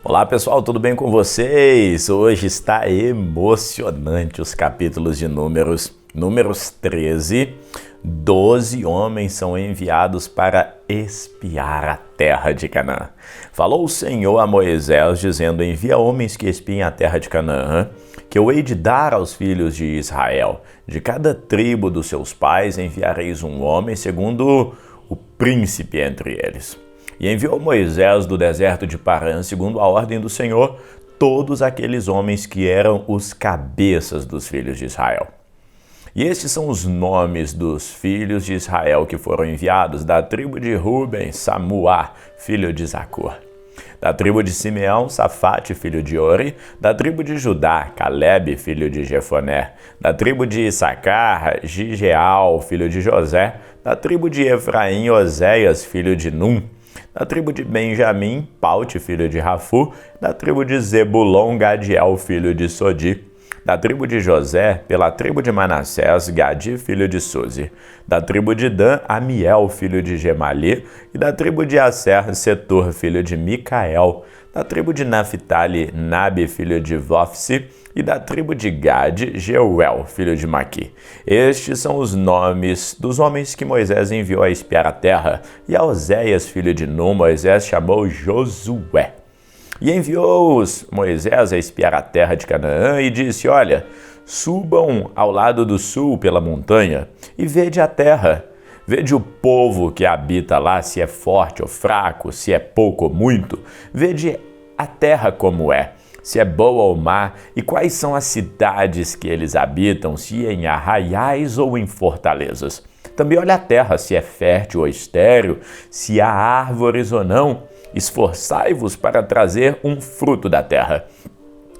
Olá pessoal, tudo bem com vocês? Hoje está emocionante os capítulos de Números 13. 12 homens são enviados para espiar a terra de Canaã. Falou o Senhor a Moisés, dizendo: envia homens que espiem a terra de Canaã, que eu hei de dar aos filhos de Israel. De cada tribo dos seus pais enviareis um homem, segundo o príncipe entre eles. E enviou Moisés do deserto de Parã, segundo a ordem do Senhor, todos aqueles homens que eram os cabeças dos filhos de Israel. E estes são os nomes dos filhos de Israel que foram enviados: da tribo de Ruben, Samuá, filho de Zacur; da tribo de Simeão, Safate, filho de Ori; da tribo de Judá, Calebe, filho de Jefoné; da tribo de Issacar, Gigeal, filho de José; da tribo de Efraim, Oséias, filho de Num; da tribo de Benjamim, Paute, filho de Rafu; da tribo de Zebulon, Gadiel, filho de Sodi; da tribo de José, pela tribo de Manassés, Gadi, filho de Suzi; da tribo de Dan, Amiel, filho de Gemali; e da tribo de Asser, Setur, filho de Micael; da tribo de Naphtali, Nabi, filho de Vofsi; e da tribo de Gade, Jeuel, filho de Maqui. Estes são os nomes dos homens que Moisés enviou a espiar a terra. E a Oséias, filho de Num, Moisés chamou Josué. E enviou-os Moisés a espiar a terra de Canaã e disse: olha, subam ao lado do sul pela montanha e vede a terra. Vede o povo que habita lá, se é forte ou fraco, se é pouco ou muito. Vede a terra como é, se é boa ou má, e quais são as cidades que eles habitam, se em arraiais ou em fortalezas. Também olha a terra, se é fértil ou estéril, se há árvores ou não. Esforçai-vos para trazer um fruto da terra.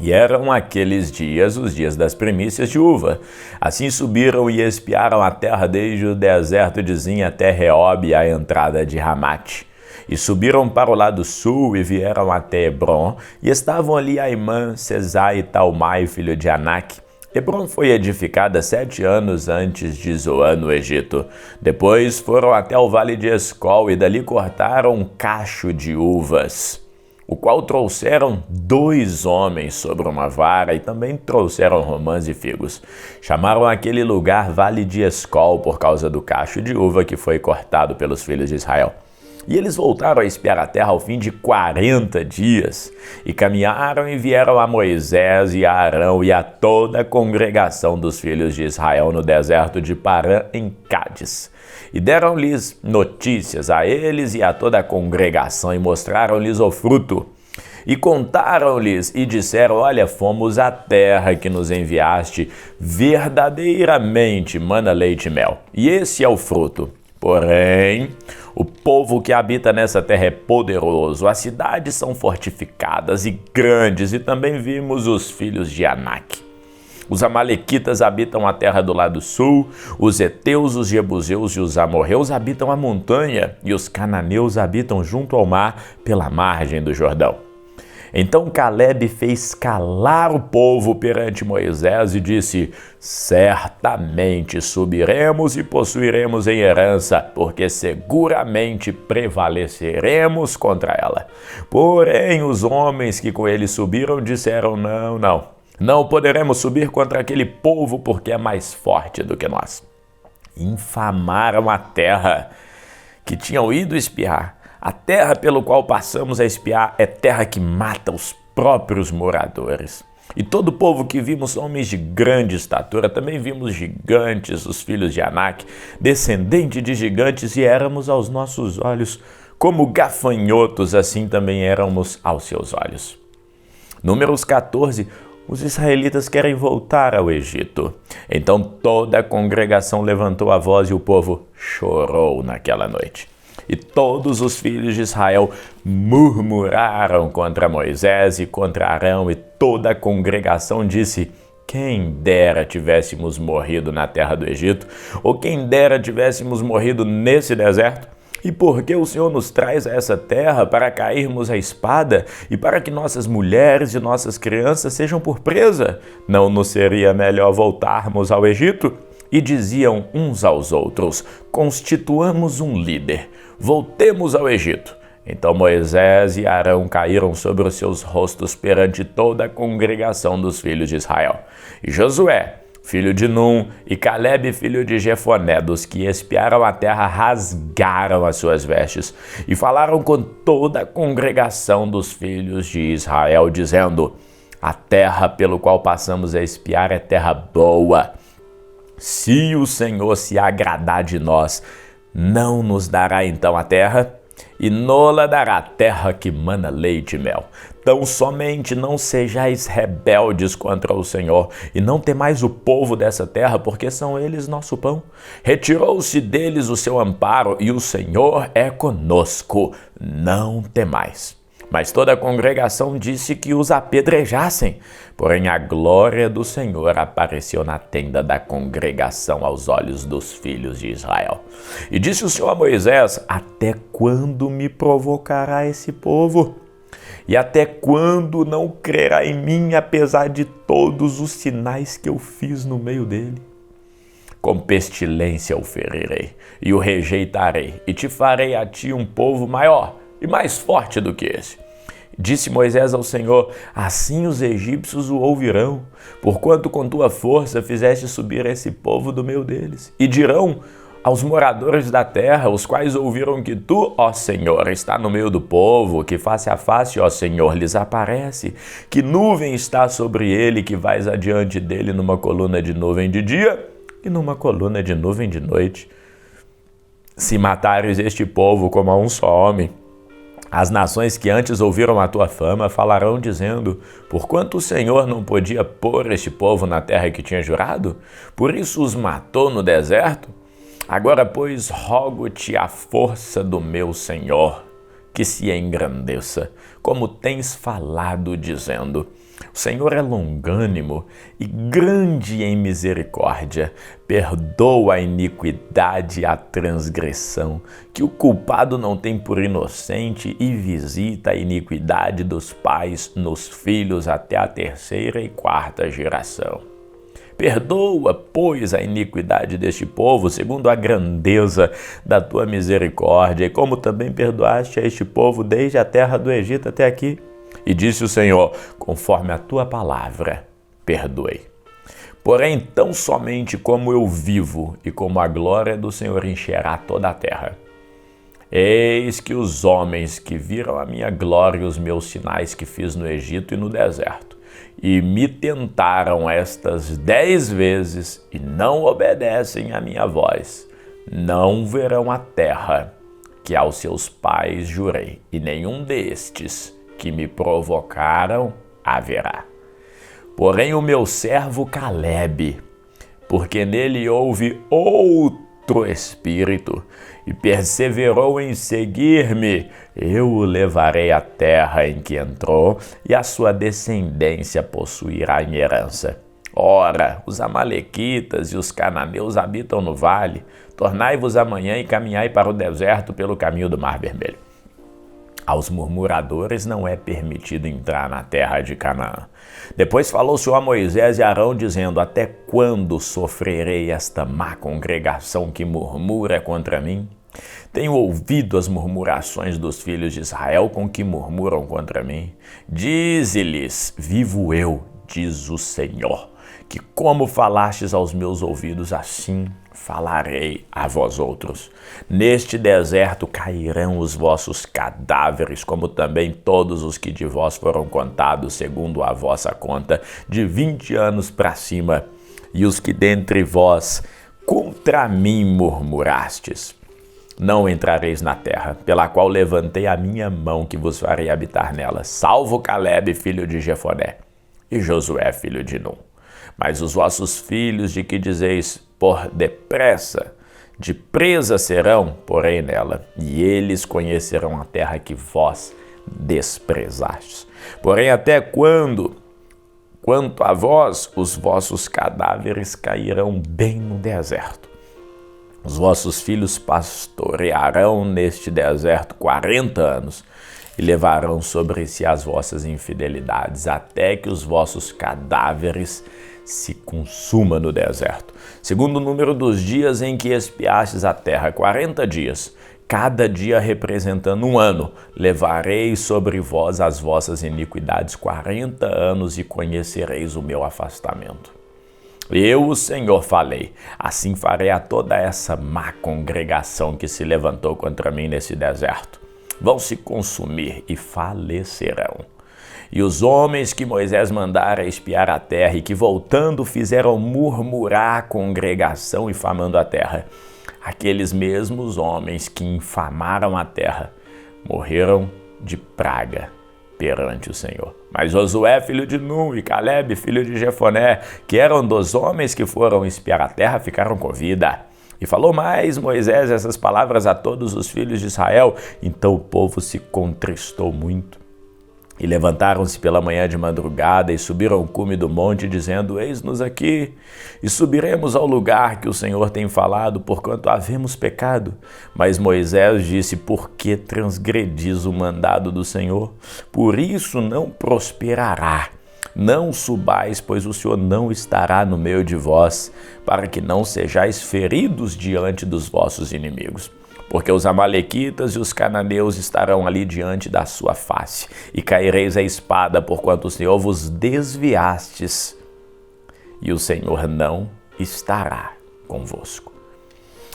E eram aqueles dias, os dias das primícias de uva. Assim subiram e espiaram a terra desde o deserto de Zin até Reob, a entrada de Ramate. E subiram para o lado sul e vieram até Hebron, e estavam ali Aimã, Sesai e Talmai, filho de Anak. Hebron foi edificada 7 anos antes de Zoan, no Egito. Depois foram até o vale de Escol e dali cortaram um cacho de uvas, o qual trouxeram 2 homens sobre uma vara, e também trouxeram romãs e figos. Chamaram aquele lugar Vale de Escol por causa do cacho de uva que foi cortado pelos filhos de Israel. E eles voltaram a espiar a terra ao fim de 40 dias, e caminharam e vieram a Moisés e a Arão e a toda a congregação dos filhos de Israel no deserto de Parã, em Cádiz. E deram-lhes notícias a eles e a toda a congregação, e mostraram-lhes o fruto. E contaram-lhes e disseram: olha, fomos à terra que nos enviaste, verdadeiramente mana leite e mel, e esse é o fruto. Porém, o povo que habita nessa terra é poderoso, as cidades são fortificadas e grandes, e também vimos os filhos de Anak. Os amalequitas habitam a terra do lado sul, os heteus, os jebuseus e os amorreus habitam a montanha, e os cananeus habitam junto ao mar, pela margem do Jordão. Então Calebe fez calar o povo perante Moisés e disse: certamente subiremos e possuiremos em herança, porque seguramente prevaleceremos contra ela. Porém, os homens que com ele subiram disseram: não poderemos subir contra aquele povo, porque é mais forte do que nós. Infamaram a terra que tinham ido espiar. A terra pelo qual passamos a espiar é terra que mata os próprios moradores. E todo o povo que vimos são homens de grande estatura. Também vimos gigantes, os filhos de Anak, descendente de gigantes, e éramos aos nossos olhos como gafanhotos, assim também éramos aos seus olhos. Números 14. Os israelitas querem voltar ao Egito. Então toda a congregação levantou a voz e o povo chorou naquela noite. E todos os filhos de Israel murmuraram contra Moisés e contra Arão, e toda a congregação disse: quem dera tivéssemos morrido na terra do Egito, ou quem dera tivéssemos morrido nesse deserto. E por que o Senhor nos traz a essa terra para cairmos à espada e para que nossas mulheres e nossas crianças sejam por presa? Não nos seria melhor voltarmos ao Egito? E diziam uns aos outros: constituamos um líder, voltemos ao Egito. Então Moisés e Arão caíram sobre os seus rostos perante toda a congregação dos filhos de Israel. E Josué, filho de Num, e Calebe, filho de Jefoné, dos que espiaram a terra, rasgaram as suas vestes e falaram com toda a congregação dos filhos de Israel, dizendo: a terra pelo qual passamos a espiar é terra boa. Se o Senhor se agradar de nós, não nos dará então a terra? E nola dará a terra que mana leite e mel. Tão somente não sejais rebeldes contra o Senhor, e não temais o povo dessa terra, porque são eles nosso pão. Retirou-se deles o seu amparo, e o Senhor é conosco. Não temais. Mas toda a congregação disse que os apedrejassem. Porém, a glória do Senhor apareceu na tenda da congregação aos olhos dos filhos de Israel. E disse o Senhor a Moisés: até quando me provocará esse povo? E até quando não crerá em mim, apesar de todos os sinais que eu fiz no meio dele? Com pestilência o ferirei, e o rejeitarei, e te farei a ti um povo maior e mais forte do que esse. Disse Moisés ao Senhor: assim os egípcios o ouvirão, porquanto com tua força fizeste subir esse povo do meio deles. E dirão aos moradores da terra, os quais ouviram que tu, ó Senhor, está no meio do povo, que face a face, ó Senhor, lhes aparece, que nuvem está sobre ele, que vais adiante dele numa coluna de nuvem de dia e numa coluna de nuvem de noite. Se matares este povo como a um só homem, as nações que antes ouviram a tua fama falarão dizendo: porquanto o Senhor não podia pôr este povo na terra que tinha jurado? Por isso os matou no deserto? Agora, pois, rogo-te a força do meu Senhor, que se engrandeça, como tens falado, dizendo: o Senhor é longânimo e grande em misericórdia, perdoa a iniquidade e a transgressão, que o culpado não tem por inocente, e visita a iniquidade dos pais nos filhos até a 3ª e 4ª geração. Perdoa, pois, a iniquidade deste povo, segundo a grandeza da tua misericórdia, e como também perdoaste a este povo desde a terra do Egito até aqui. E disse o Senhor: conforme a tua palavra, perdoei. Porém, tão somente como eu vivo e como a glória do Senhor encherá toda a terra, eis que os homens que viram a minha glória e os meus sinais que fiz no Egito e no deserto, e me tentaram estas 10 vezes e não obedecem à minha voz, não verão a terra que aos seus pais jurei, e nenhum destes que me provocaram haverá. Porém o meu servo Calebe, porque nele houve outro espírito, e perseverou em seguir-me, eu o levarei à terra em que entrou, e a sua descendência possuirá em herança. Ora, os amalequitas e os cananeus habitam no vale. Tornai-vos amanhã e caminhai para o deserto pelo caminho do Mar Vermelho. Aos murmuradores não é permitido entrar na terra de Canaã. Depois falou o Senhor a Moisés e Arão, dizendo: até quando sofrerei esta má congregação que murmura contra mim? Tenho ouvido as murmurações dos filhos de Israel com que murmuram contra mim. Dize-lhes: vivo eu, diz o Senhor, que como falastes aos meus ouvidos, assim falarei a vós outros. Neste deserto cairão os vossos cadáveres, como também todos os que de vós foram contados, segundo a vossa conta, de 20 anos para cima, e os que dentre vós contra mim murmurastes. Não entrareis na terra, pela qual levantei a minha mão, que vos farei habitar nela, salvo Calebe, filho de Jefoné, e Josué, filho de Num. Mas os vossos filhos, de que dizeis: por depressa, depresa serão, porém nela, e eles conhecerão a terra que vós desprezastes. Porém, até quando? Quanto a vós, os vossos cadáveres cairão bem no deserto. Os vossos filhos pastorearão neste deserto 40 anos, e levarão sobre si as vossas infidelidades, até que os vossos cadáveres se consuma no deserto. Segundo o número dos dias em que espiastes a terra, 40 dias, cada dia representando um ano. Levarei sobre vós as vossas iniquidades 40 anos e conhecereis o meu afastamento. Eu, o Senhor, falei, assim farei a toda essa má congregação que se levantou contra mim nesse deserto. Vão se consumir e falecerão. E os homens que Moisés mandara espiar a terra e que voltando fizeram murmurar a congregação infamando a terra, aqueles mesmos homens que infamaram a terra morreram de praga perante o Senhor. Mas Josué, filho de Nun, e Calebe, filho de Jefoné, que eram dos homens que foram espiar a terra, ficaram com vida. E falou mais Moisés essas palavras a todos os filhos de Israel. Então o povo se contristou muito. E levantaram-se pela manhã de madrugada e subiram ao cume do monte, dizendo, eis-nos aqui, e subiremos ao lugar que o Senhor tem falado, porquanto havemos pecado. Mas Moisés disse, por que transgredis o mandado do Senhor? Por isso não prosperará. Não subais, pois o Senhor não estará no meio de vós, para que não sejais feridos diante dos vossos inimigos. Porque os amalequitas e os cananeus estarão ali diante da sua face, e caireis a espada, porquanto o Senhor vos desviastes, e o Senhor não estará convosco.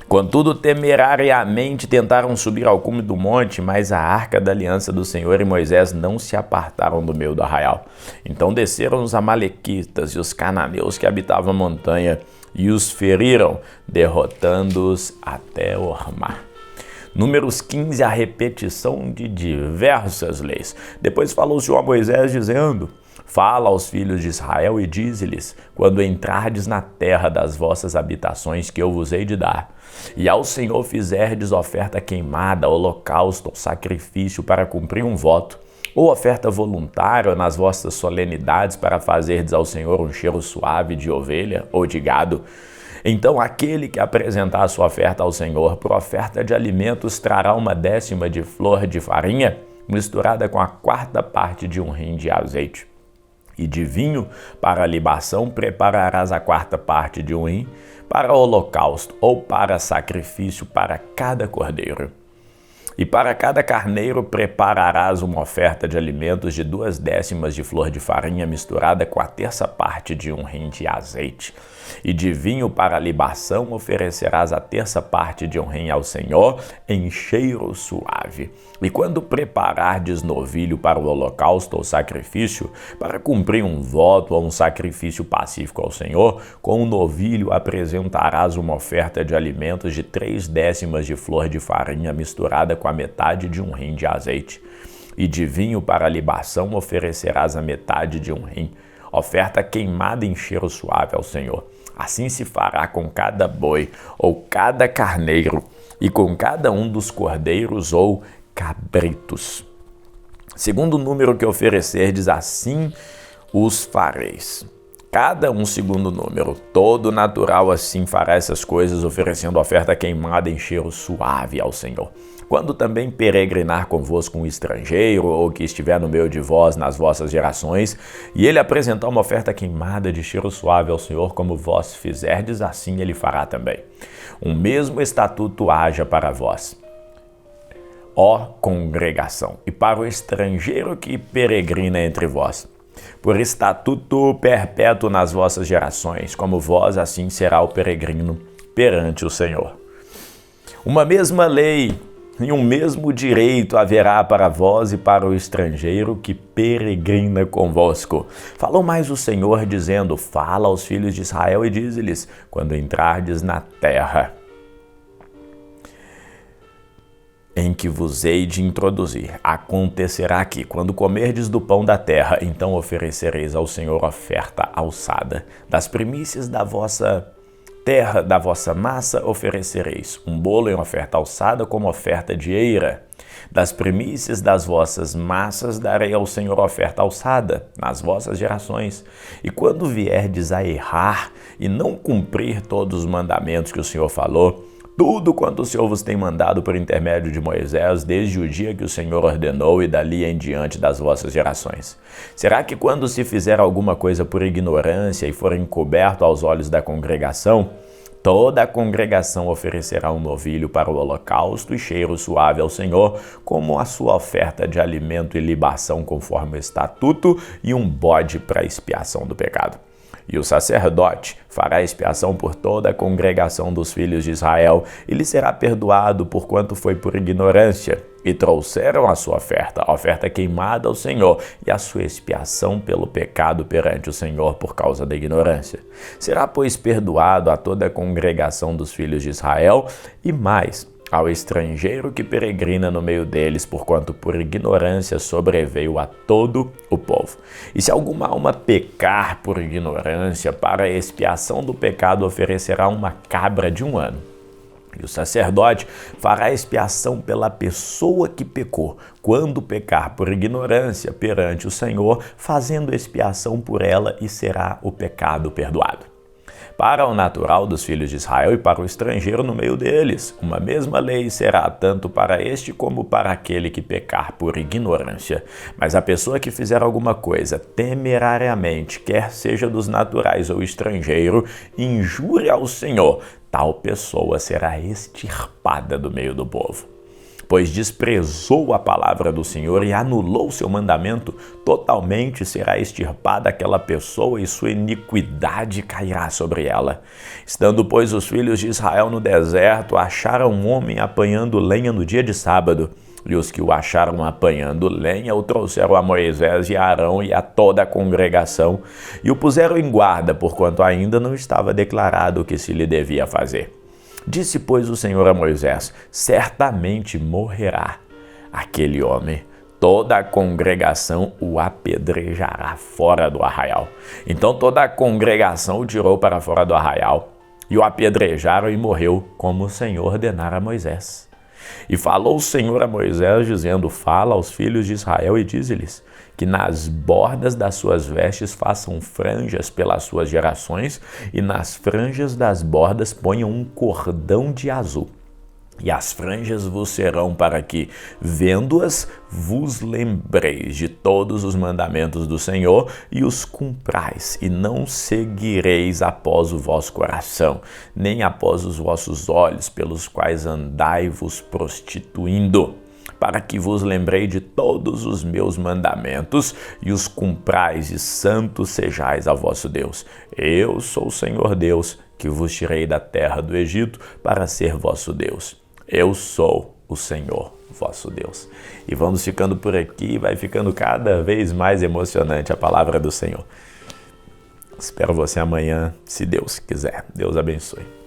Contudo, temerariamente tentaram subir ao cume do monte, mas a arca da aliança do Senhor e Moisés não se apartaram do meio do arraial. Então desceram os amalequitas e os cananeus que habitavam a montanha, e os feriram, derrotando-os até Ormá. Números 15, a repetição de diversas leis. Depois falou o Senhor a Moisés, dizendo, fala aos filhos de Israel e dize-lhes, quando entrardes na terra das vossas habitações que eu vos hei de dar, e ao Senhor fizerdes oferta queimada, holocausto ou sacrifício para cumprir um voto, ou oferta voluntária nas vossas solenidades para fazerdes ao Senhor um cheiro suave de ovelha ou de gado, então aquele que apresentar a sua oferta ao Senhor por oferta de alimentos trará 1/10 de flor de farinha misturada com a 4ª parte de um hin de azeite. E de vinho para a libação prepararás a 4ª parte de um hin para holocausto ou para sacrifício para cada cordeiro. E para cada carneiro prepararás uma oferta de alimentos de 2/10 de flor de farinha misturada com a 1/3 parte de um hin de azeite. E de vinho para a libação oferecerás a 1/3 parte de um hin ao Senhor em cheiro suave. E quando preparardes novilho para o holocausto ou sacrifício, para cumprir um voto ou um sacrifício pacífico ao Senhor, com o novilho apresentarás uma oferta de alimentos de 3/10 de flor de farinha misturada com a metade de um hin de azeite. E de vinho para a libação oferecerás a metade de um hin, oferta queimada em cheiro suave ao Senhor. Assim se fará com cada boi ou cada carneiro e com cada um dos cordeiros ou cabritos. Segundo o número que oferecerdes, assim os fareis. Cada um segundo o número. Todo natural assim fará essas coisas, oferecendo oferta queimada em cheiro suave ao Senhor. Quando também peregrinar convosco um estrangeiro ou que estiver no meio de vós nas vossas gerações, e ele apresentar uma oferta queimada de cheiro suave ao Senhor, como vós fizerdes, assim ele fará também. Um mesmo estatuto haja para vós, ó congregação, e para o estrangeiro que peregrina entre vós. Por estatuto perpétuo nas vossas gerações, como vós, assim será o peregrino perante o Senhor. Uma mesma lei e um mesmo direito haverá para vós e para o estrangeiro que peregrina convosco. Falou mais o Senhor, dizendo, fala aos filhos de Israel e dize-lhes, quando entrardes na terra em que vos hei de introduzir, acontecerá que, quando comerdes do pão da terra, então oferecereis ao Senhor oferta alçada. Das primícias da vossa terra, da vossa massa, oferecereis um bolo em oferta alçada como oferta de eira. Das primícias das vossas massas darei ao Senhor oferta alçada nas vossas gerações. E quando vierdes a errar e não cumprir todos os mandamentos que o Senhor falou, tudo quanto o Senhor vos tem mandado por intermédio de Moisés, desde o dia que o Senhor ordenou e dali em diante das vossas gerações. Será que quando se fizer alguma coisa por ignorância e for encoberto aos olhos da congregação, Toda a congregação oferecerá um novilho para o holocausto e cheiro suave ao Senhor, como a sua oferta de alimento e libação conforme o estatuto, e um bode para a expiação do pecado. E o sacerdote fará expiação por toda a congregação dos filhos de Israel, e lhe será perdoado porquanto foi por ignorância, e trouxeram a sua oferta, a oferta queimada ao Senhor, e a sua expiação pelo pecado perante o Senhor por causa da ignorância. Será, pois, perdoado a toda a congregação dos filhos de Israel, e mais, ao estrangeiro que peregrina no meio deles, porquanto por ignorância sobreveio a todo o povo. E se alguma alma pecar por ignorância, para a expiação do pecado oferecerá uma cabra de 1 ano. E o sacerdote fará expiação pela pessoa que pecou, quando pecar por ignorância perante o Senhor, fazendo expiação por ela, e será o pecado perdoado. Para o natural dos filhos de Israel e para o estrangeiro no meio deles, uma mesma lei será tanto para este como para aquele que pecar por ignorância. Mas a pessoa que fizer alguma coisa temerariamente, quer seja dos naturais ou estrangeiro, injure ao Senhor, tal pessoa será extirpada do meio do povo. Pois desprezou a palavra do Senhor e anulou seu mandamento, totalmente será extirpada aquela pessoa e sua iniquidade cairá sobre ela. Estando, pois, os filhos de Israel no deserto, acharam um homem apanhando lenha no dia de sábado. E os que o acharam apanhando lenha o trouxeram a Moisés e a Arão e a toda a congregação, e o puseram em guarda, porquanto ainda não estava declarado o que se lhe devia fazer. Disse, pois, o Senhor a Moisés: certamente morrerá aquele homem. Toda a congregação o apedrejará fora do arraial. Então toda a congregação o tirou para fora do arraial, e o apedrejaram, e morreu, como o Senhor ordenara a Moisés. E falou o Senhor a Moisés, dizendo: fala aos filhos de Israel e dize-lhes que nas bordas das suas vestes façam franjas pelas suas gerações, e nas franjas das bordas ponham um cordão de azul. E as franjas vos serão para que, vendo-as, vos lembreis de todos os mandamentos do Senhor e os cumprais, e não seguireis após o vosso coração, nem após os vossos olhos, pelos quais andai-vos prostituindo, para que vos lembrei de todos os meus mandamentos e os cumprais, e santos sejais ao vosso Deus. Eu sou o Senhor Deus, que vos tirei da terra do Egito para ser vosso Deus. Eu sou o Senhor, vosso Deus. E vamos ficando por aqui, vai ficando cada vez mais emocionante a palavra do Senhor. Espero você amanhã, se Deus quiser. Deus abençoe.